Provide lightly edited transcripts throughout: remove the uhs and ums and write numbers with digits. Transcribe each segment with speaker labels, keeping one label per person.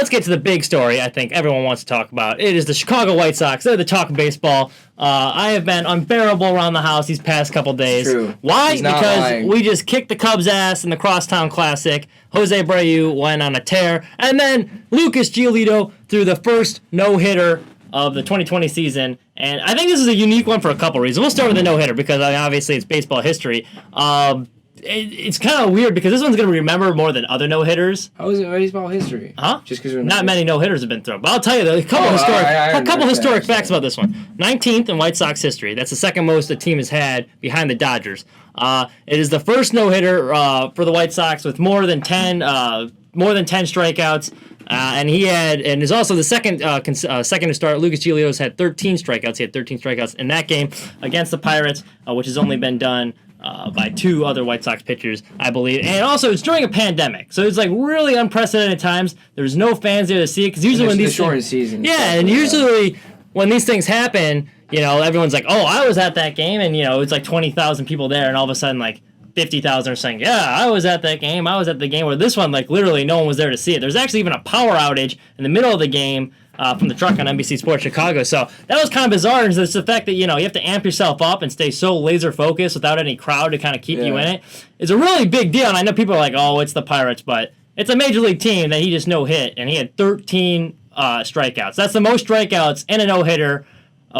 Speaker 1: let's get to the big story I think everyone wants to talk about. It is the Chicago White Sox. They're the talk of baseball. I have been unbearable around the house these past couple days.
Speaker 2: True.
Speaker 1: Why?
Speaker 2: He's not
Speaker 1: Because
Speaker 2: lying.
Speaker 1: we just kicked the Cubs' ass in the Crosstown Classic. Jose Abreu went on a tear. And then Lucas Giolito threw the first no-hitter of the 2020 season. And I think this is a unique one for a couple reasons. We'll start with the no-hitter because obviously it's baseball history. It's kind of weird because this one's going to be remembered more than other no-hitters.
Speaker 2: How is it baseball history?
Speaker 1: Huh?
Speaker 2: Just because
Speaker 1: not many no-hitters have been thrown. But I'll tell you, a couple historic facts about this one. 19th in White Sox history. That's the second most the team has had behind the Dodgers. It is the first no-hitter for the White Sox with more than 10 strikeouts. And is also the second to start. Lucas Giolito's had 13 strikeouts. He had 13 strikeouts in that game against the Pirates, which has only been done by two other White Sox pitchers, I believe. And also, it's during a pandemic, so it's like really unprecedented times. There's no fans there to see it because usually when these
Speaker 2: shortened season.
Speaker 1: Yeah, and usually when these things happen, everyone's like, "Oh, I was at that game," and it's like 20,000 people there, and all of a sudden like 50,000 are saying, "Yeah, I was at that game. I was at the game." Where this one, like literally, no one was there to see it. There's actually even a power outage in the middle of the game. From the truck on NBC Sports Chicago. So that was kind of bizarre. And it's the fact that, you have to amp yourself up and stay so laser focused without any crowd to kind of keep you in it. It's a really big deal. And I know people are like, oh, it's the Pirates, but it's a major league team that he just no hit. And he had 13 strikeouts. That's the most strikeouts in a no-hitter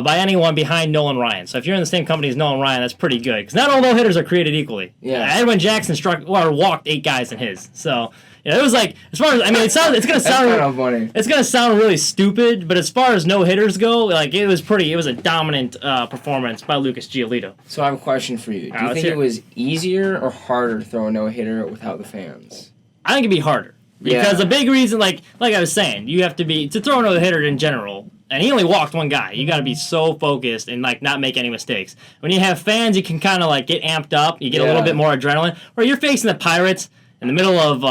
Speaker 1: by anyone behind Nolan Ryan. So if you're in the same company as Nolan Ryan, that's pretty good. Because not all no-hitters are created equally.
Speaker 2: Yeah.
Speaker 1: Edwin Jackson walked 8 guys in his. So... it was like, as far as, it's gonna sound
Speaker 2: kind of funny.
Speaker 1: It's gonna sound really stupid, but as far as no hitters go, like it was a dominant performance by Lucas Giolito.
Speaker 2: So I have a question for you. Do you think it was easier or harder to throw a no hitter without the fans?
Speaker 1: I think it'd be harder because the big reason, like I was saying, you have to throw a no hitter in general. And he only walked one guy. You got to be so focused and like not make any mistakes. When you have fans, you can kind of like get amped up. You get a little bit more adrenaline. Where you're facing the Pirates in the middle of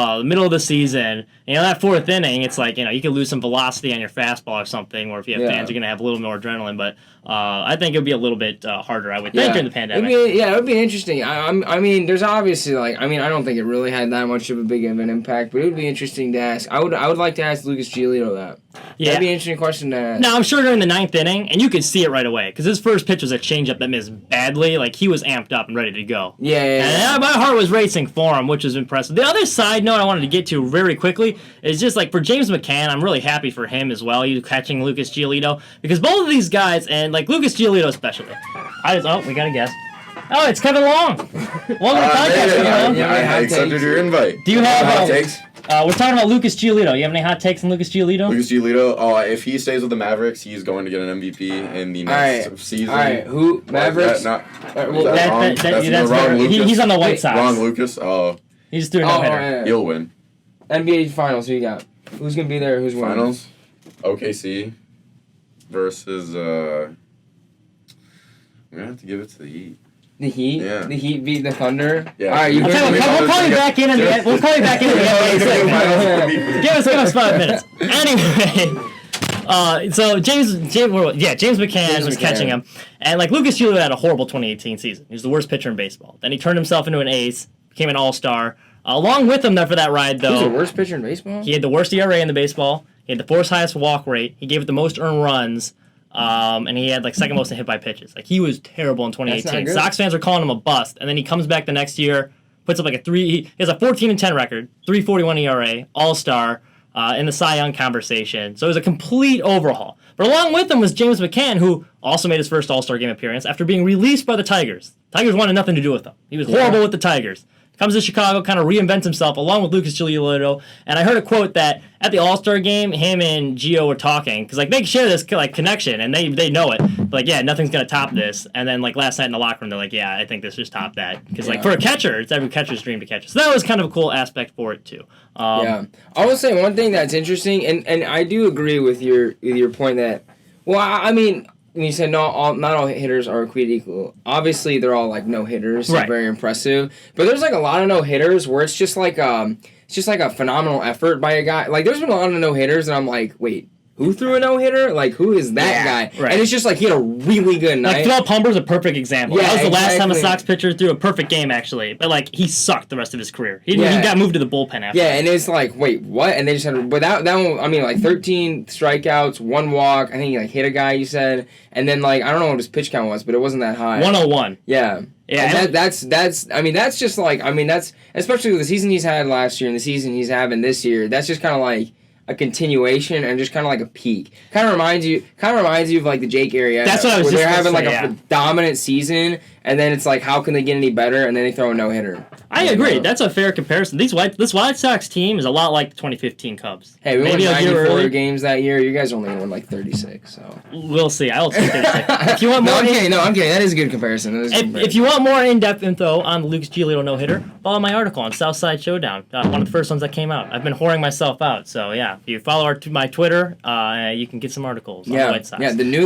Speaker 1: the season, that fourth inning, it's like, you could lose some velocity on your fastball or something, or if you have fans, you're going to have a little more adrenaline. But I think it would be a little bit harder, I would think, during the pandemic.
Speaker 2: It would be interesting. I mean, there's obviously, I don't think it really had that much of a big of an impact, but it would be interesting to ask. I would like to ask Lucas Giolito that. Yeah. That'd be an interesting question to ask.
Speaker 1: No, I'm sure during the 9th inning, and you could see it right away, because his first pitch was a changeup that missed badly. Like, he was amped up and ready to go.
Speaker 2: Yeah.
Speaker 1: And my heart was racing for him, which was impressive. The other side note I wanted to get to very quickly is just, like, for James McCann, I'm really happy for him as well. He's catching Lucas Giolito, because both of these guys, and, like, Lucas Giolito especially. We got a guess. Oh, it's Kevin Long. Welcome to the podcast,
Speaker 3: I accepted your invite.
Speaker 1: Do you have
Speaker 3: hot takes?
Speaker 1: We're talking about Lucas Giolito. You have any hot takes on Lucas Giolito?
Speaker 3: Lucas Giolito, if he stays with the Mavericks, he's going to get an MVP in the next season.
Speaker 2: All right, who? Mavericks?
Speaker 1: That's wrong. He's on the White Sox.
Speaker 3: Wrong, Lucas.
Speaker 1: He just threw a no-hitter.
Speaker 3: He'll win.
Speaker 2: NBA Finals, who you got? Who's going to be there? Who's winning?
Speaker 3: Finals? OKC versus... I'm going to have to give it to the Heat.
Speaker 2: The Heat?
Speaker 3: Yeah.
Speaker 2: The Heat beat the Thunder?
Speaker 3: Yeah.
Speaker 2: All right,
Speaker 1: we'll call you back in the NBA. We'll call you back in the NBA segment. Give us 5 minutes. Anyway, so James McCann was catching him, and like Lucas Giolito had a horrible 2018 season. He was the worst pitcher in baseball. Then he turned himself into an ace, became an all-star. Along with him there for that ride, though,
Speaker 2: he was the worst pitcher in baseball.
Speaker 1: He had the worst ERA in the baseball. He had the 4th highest walk rate. He gave it the most earned runs. And he had like second most hit by pitches. Like he was terrible in 2018. Sox fans were calling him a bust, and then he comes back the next year, puts up like he has a 14-10 record, 3.41 ERA, All-Star, in the Cy Young conversation. So it was a complete overhaul. But along with him was James McCann, who also made his first All-Star game appearance after being released by the Tigers. Tigers wanted nothing to do with him. He was horrible with the Tigers. Comes to Chicago, kind of reinvents himself along with Lucas Giolito. And I heard a quote that at the All-Star game, him and Gio were talking because like they share this like connection and they know it. But, like, yeah, nothing's gonna top this. And then like last night in the locker room, they're like, yeah, I think this just topped that because like for a catcher, it's every catcher's dream to catch it. So that was kind of a cool aspect for it too.
Speaker 2: I will say one thing that's interesting, and I do agree with your point that, well, I mean. When you said not all hitters are created equal, obviously they're all like no hitters, so very impressive. But there's like a lot of no hitters where it's just like a phenomenal effort by a guy. Like there's been a lot of no hitters, and I'm like, wait, who threw a no-hitter? Like, who is that guy?
Speaker 1: Right.
Speaker 2: And it's just like he had a really good night.
Speaker 1: Like, Philip Humber's a perfect example.
Speaker 2: Yeah,
Speaker 1: that was the last time a
Speaker 2: exactly.
Speaker 1: Sox pitcher threw a perfect game, actually. But, like, he sucked the rest of his career. He got moved to the bullpen after.
Speaker 2: Yeah, and it's like, wait, what? And they just had, but that one, I mean, like 13 strikeouts, 1 walk. I think he like hit a guy, you said, and then like I don't know what his pitch count was, but it wasn't that high.
Speaker 1: 101.
Speaker 2: Yeah.
Speaker 1: Yeah,
Speaker 2: and that's just like, I mean, that's especially with the season he's had last year and the season he's having this year. That's just kind of like a continuation and just kind of like a peak. Kind of reminds you of like the Jake area.
Speaker 1: That's what I was
Speaker 2: where
Speaker 1: just
Speaker 2: they're having like
Speaker 1: say,
Speaker 2: a dominant season, and then it's like, how can they get any better? And then they throw a no hitter.
Speaker 1: I agree. That's a fair comparison. This White Sox team is a lot like the 2015 Cubs.
Speaker 2: Hey, we
Speaker 1: Maybe
Speaker 2: won
Speaker 1: a year
Speaker 2: 94
Speaker 1: early.
Speaker 2: games that year. You guys only won like 36, so.
Speaker 1: We'll see. I'll take 36. If you want more,
Speaker 2: I'm kidding. That is a good comparison.
Speaker 1: If you want more in-depth info on the Lucas Giolito no-hitter, follow my article on Southside Showdown. One of the first ones that came out. I've been whoring myself out. So, yeah, if you follow my Twitter, you can get some articles on the White Sox.
Speaker 2: Yeah, the new